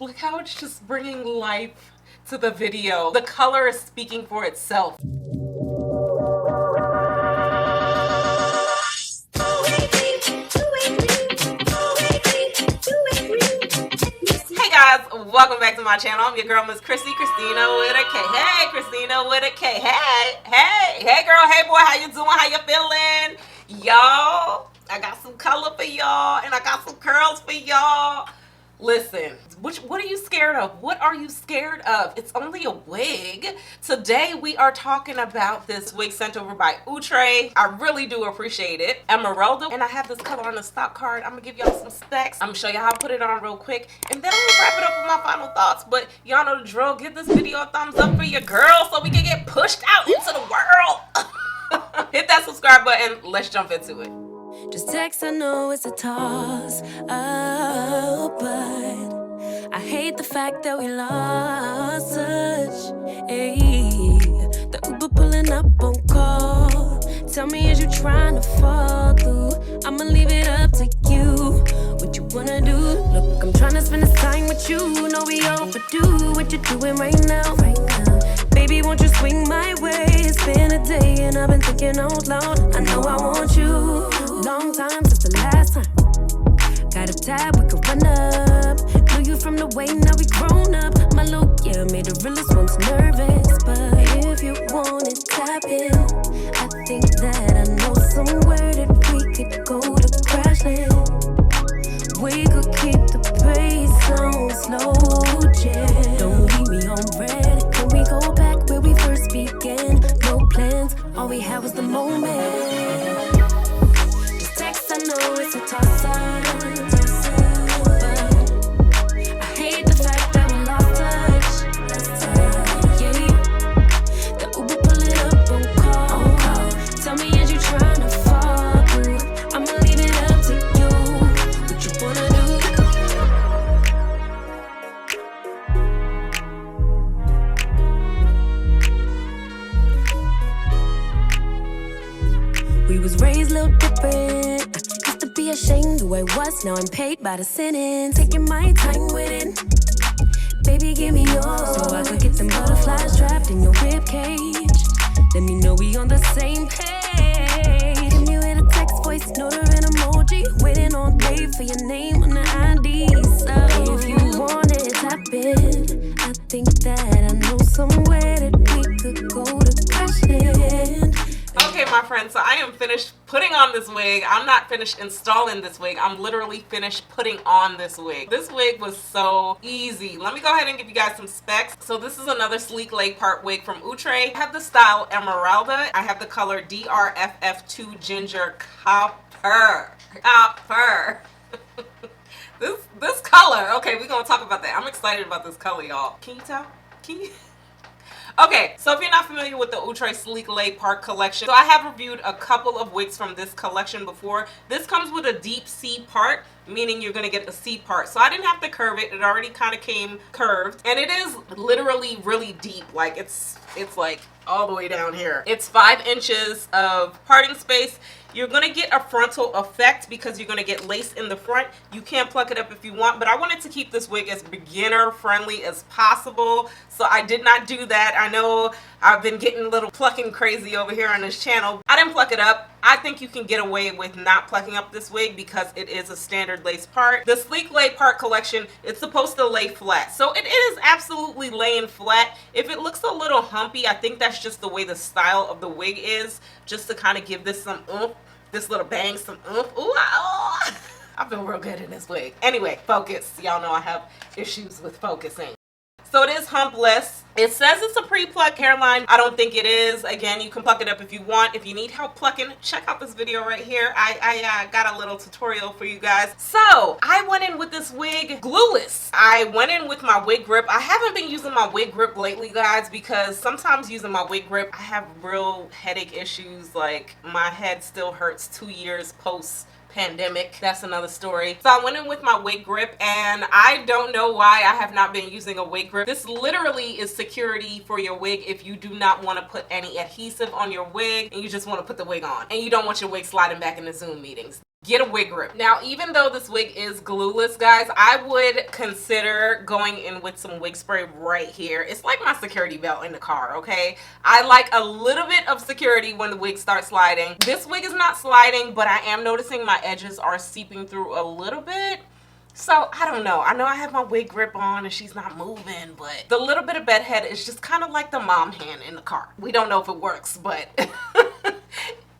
Look how it's just bringing life to the video. The color is speaking for itself. Hey guys, welcome back to my channel. I'm your girl, Miss Khrissy, Christina with a K. Hey, Christina with a K. Hey girl, hey boy, how you doing? How you feeling? Y'all, I got some color for y'all and I got some curls for y'all. Listen, what are you scared of? What are you scared of? It's only a wig. Today we are talking about this wig sent over by Outre. I really do appreciate it. Emeralda. And I have this color on the stock card. I'm gonna give y'all some specs. I'm gonna show you how to put it on real quick. And then I'm gonna wrap it up with my final thoughts. But y'all know the drill. Give this video a thumbs up for your girl so we can get pushed out into the world. Hit that subscribe button. Let's jump into it. Just text, I know it's a toss up, but I hate the fact that we lost touch. Ayy, the Uber pulling up on call. Tell me, is you trying to fall through? I'ma leave it up to you. What you wanna do? Look, I'm trying to spend this time with you. Know we overdue. What you doing right now? Baby, won't you swing my way? It's been a day and I've been thinking out loud. I know I want you. Long time since the last time. Got a tab, we could run up. Knew you from the way, now we grown up. My look, yeah, made the realest ones nervous. But if you want it, tap in. I think that I know somewhere that we could go to crash land. We could keep the pace on slow jam. Don't leave me on red. Can we go back where we first began? No plans, all we had was the moment. Just text, I know it's a toss-up, but I hate the fact that we lost touch. Yeah, the Uber pulling up on call. Tell me, is you trying to fall through? I'ma leave it up to you. What you wanna do? We was raised a little different. Used to be ashamed who I was, now I'm paid by the sentence. Taking my time with it. Baby, give me yours, so I could get them butterflies trapped in your rib cage. Let me know we on the same page. Give me with a text, voice note or an emoji. Waiting all day for your name on the ID. So if you want it, tap in. I think that I know somewhere that we could go to crash land. Okay, my friends, so I am finished putting on this wig. I'm not finished installing this wig. I'm literally finished putting on this wig. This wig was so easy. Let me go ahead and give you guys some specs. So this is another Sleeklay part wig from Outre. I have the style Emeralda. I have the color DRFF2 Ginger Copper. This color. Okay, we're gonna talk about that. I'm excited about this color, y'all. Can you tell? Can you? Okay, so if you're not familiar with the Outre Sleeklay part collection, so I have reviewed a couple of wigs from this collection before. This comes with a deep C part, meaning you're going to get a C part. So I didn't have to curve it. It already kind of came curved. And it is literally really deep. Like it's like all the way down here. It's 5 inches of parting space. You're going to get a frontal effect because you're going to get lace in the front. You can pluck it up if you want, but I wanted to keep this wig as beginner friendly as possible, so I did not do that. I know I've been getting a little plucking crazy over here on this channel. I didn't pluck it up. I think you can get away with not plucking up this wig because it is a standard lace part. The Sleeklay part collection, it's supposed to lay flat, so it is absolutely laying flat. If it looks a little humpy, I think that's just the way the style of the wig is, just to kind of give this some oomph. This little bang, some oomph. Ooh, I feel real good in this wig. Anyway, focus. Y'all know I have issues with focusing. So it is humpless. It says it's a pre-pluck hairline. I don't think it is. Again, you can pluck it up if you want. If you need help plucking, check out this video right here. I got a little tutorial for you guys. So I went in with this wig glueless. I went in with my wig grip. I haven't been using my wig grip lately, guys, because sometimes using my wig grip, I have real headache issues. Like my head still hurts 2 years post pandemic. That's another story. So I went in with my wig grip, and I don't know why I have not been using a wig grip. This literally is security for your wig if you do not want to put any adhesive on your wig and you just want to put the wig on and you don't want your wig sliding back into Zoom meetings. get a wig grip. Now, even though this wig is glueless, guys, I would consider going in with some wig spray right here. It's like my security belt in the car, okay? I like a little bit of security when the wig starts sliding. This wig is not sliding, but I am noticing my edges are seeping through a little bit. So, I don't know. I know I have my wig grip on and she's not moving, but the little bit of bed head is just kind of like the mom hand in the car. We don't know if it works, but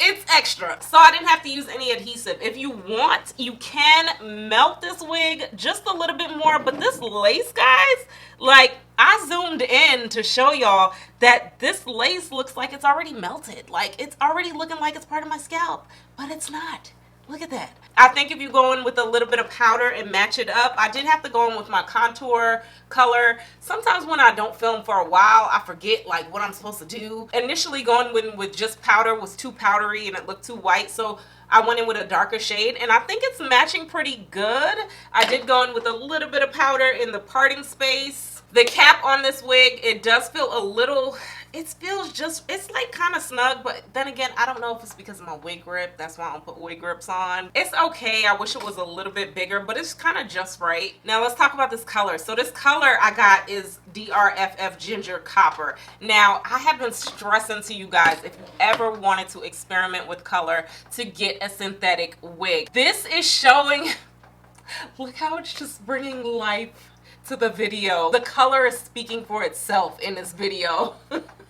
it's extra. So I didn't have to use any adhesive. If you want, you can melt this wig just a little bit more, but this lace, guys, like, I zoomed in to show y'all that this lace looks like it's already melted. Like, it's already looking like it's part of my scalp, but it's not. Look at that. I think if you go in with a little bit of powder and match it up, I did have to go in with my contour color. Sometimes when I don't film for a while, I forget like what I'm supposed to do. Initially going in with just powder was too powdery and it looked too white, so I went in with a darker shade and I think it's matching pretty good. I did go in with a little bit of powder in the parting space. The cap on this wig, it does feel a little, it feels just, it's like kind of snug, but then again, I don't know if it's because of my wig grip. That's why I don't put wig grips on. It's okay. I wish it was a little bit bigger, but it's kind of just right. Now let's talk about this color. So this color I got is DRFF Ginger Copper. Now I have been stressing to you guys, if you ever wanted to experiment with color, to get a synthetic wig. This is showing, look how it's just bringing life to the video. The color is speaking for itself in this video.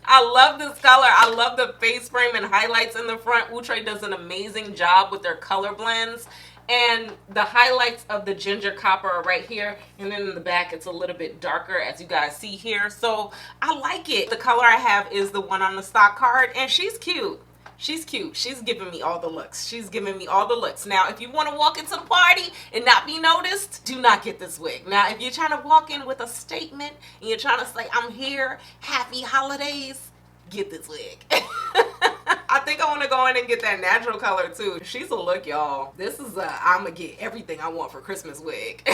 I love this color. I love the face frame and highlights in the front. Outre does an amazing job with their color blends. And the highlights of the ginger copper are right here. And then in the back, it's a little bit darker, as you guys see here. So I like it. The color I have is the one on the stock card. And she's cute. She's cute. She's giving me all the looks. She's giving me all the looks. Now, if you want to walk into the party and not be noticed, do not get this wig. Now, if you're trying to walk in with a statement and you're trying to say, I'm here, happy holidays, get this wig. I think I want to go in and get that natural color too. She's a look, y'all. This is a I'm gonna get everything I want for Christmas wig.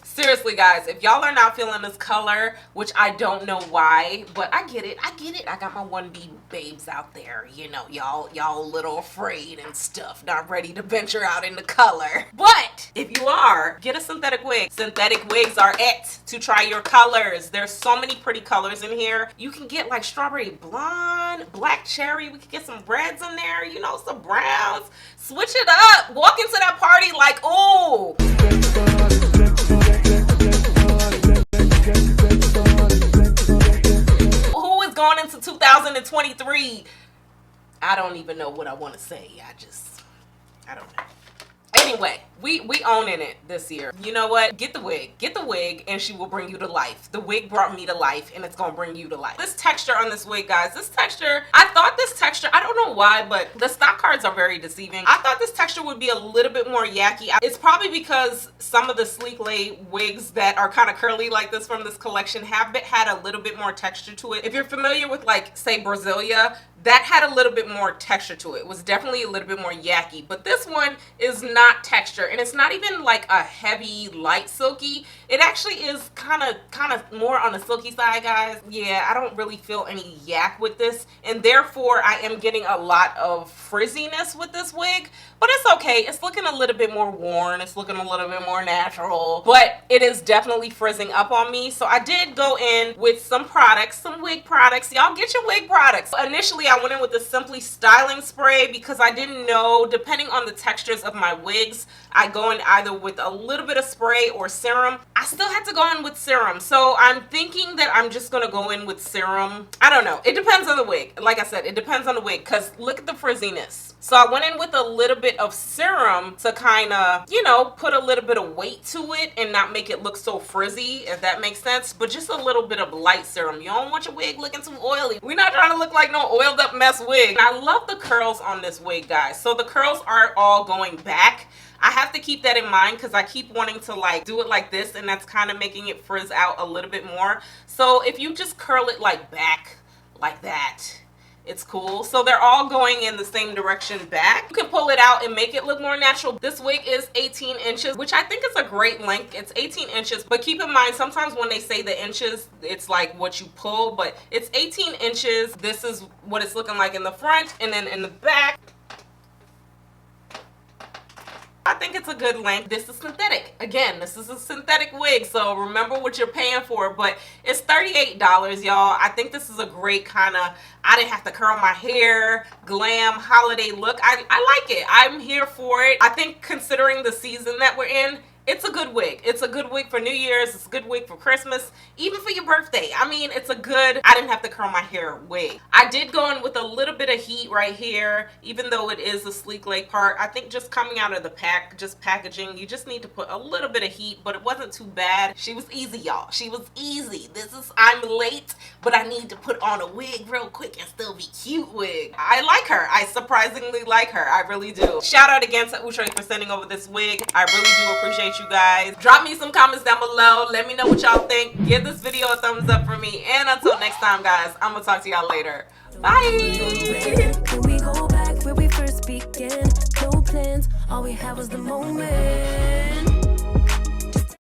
Seriously, guys, if y'all are not feeling this color, which I don't know why, but I get it. I get it. I got my 1B babes out there, you know, y'all a little afraid and stuff, not ready to venture out into color. But if you are, get a synthetic wig. Synthetic wigs are it to try your colors. There's so many pretty colors in here. You can get like strawberry blonde, black cherry. We could get some reds in there, you know, some browns. Switch it up. Walk into that party like, ooh. Who is going into 2023? I don't even know what I want to say. I don't know. Anyway, we owning it this year. You know what? Get the wig and she will bring you to life. The wig brought me to life and it's gonna bring you to life. This texture on this wig, guys, this texture, I thought this texture, I don't know why, but the stock cards are very deceiving. I thought this texture would be a little bit more yucky. It's probably because some of the Sleeklay wigs that are kind of curly like this from this collection have had a little bit more texture to it. If you're familiar with like, say, Brasilia, that had a little bit more texture to it. It was definitely a little bit more yucky, but this one is not texture, and it's not even like a heavy light silky. It actually is kind of more on the silky side, guys. Yeah, I don't really feel any yak with this, and therefore I am getting a lot of frizziness with this wig, but it's okay. It's looking a little bit more worn. It's looking a little bit more natural, but it is definitely frizzing up on me. So I did go in with some products, some wig products. Y'all get your wig products. Initially, I went in with the Simply Styling Spray because I didn't know, depending on the textures of my wigs, I go in either with a little bit of spray or serum. I still had to go in with serum, so I'm thinking that I'm just gonna go in with serum. I don't know. It depends on the wig. Like I said, it depends on the wig, because look at the frizziness. So I went in with a little bit of serum to kind of, you know, put a little bit of weight to it and not make it look so frizzy, if that makes sense. But just a little bit of light serum. You don't want your wig looking too oily. We're not trying to look like no oiled up mess wig. And I love the curls on this wig, guys. So the curls are all going back. I have to keep that in mind because I keep wanting to like do it like this, and that's kind of making it frizz out a little bit more. So if you just curl it like back like that, it's cool. So they're all going in the same direction back. You can pull it out and make it look more natural. This wig is 18 inches, which I think is a great length. It's 18 inches, but keep in mind, sometimes when they say the inches, it's like what you pull, but it's 18 inches. This is what it's looking like in the front, and then in the back, think it's a good length. This is synthetic. Again, this is a synthetic wig, so remember what you're paying for, but it's $38, y'all. I think this is a great kind of, I didn't have to curl my hair, glam, holiday look. I like it. I'm here for it. I think considering the season that we're in, it's a good wig. It's a good wig for New Year's. It's a good wig for Christmas, even for your birthday. I mean, it's a good, I didn't have to curl my hair wig. I did go in with a little bit of heat right here, even though it is a Sleeklay part. I think just coming out of the pack, just packaging, you just need to put a little bit of heat, but it wasn't too bad. She was easy, y'all. She was easy. This is, I'm late, but I need to put on a wig real quick and still be cute wig. I like her. I surprisingly like her. I really do. Shout out again to Outre for sending over this wig. I really do appreciate you guys. Drop me some comments down below. Let me know what y'all think. Give this video a thumbs up for me. And until next time, guys, I'm gonna talk to y'all later. Bye. Can we go back where we first began? No plans, all we had was the moment.